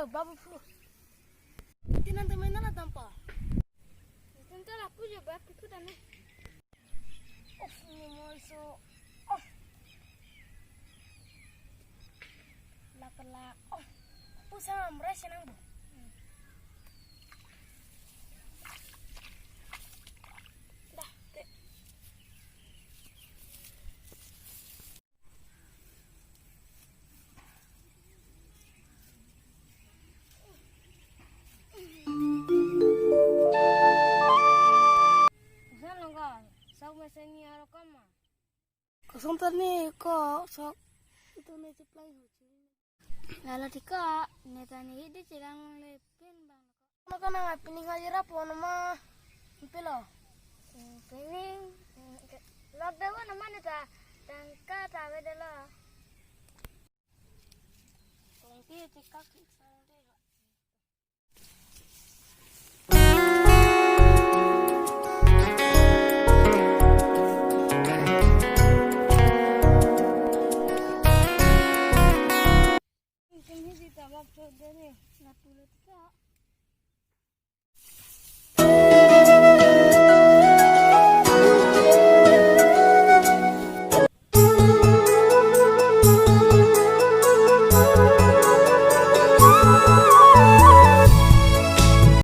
babu flu. Tinan temen na tampa. Tenta la puja ba piku dane. Of ni mo so. Oh. La pala. Oh. Usam rasa nang bu. Dah, te. Seni ara kama. Kosong tani ko sok itu nih ciplay hoci. Lala tika netani hidi cirang lepin bang. Maka nang pining hajira po nama pilo. Pining lockdown nama neta tangka tawe dela. Tongki tikak sande. Dene na pulo tika.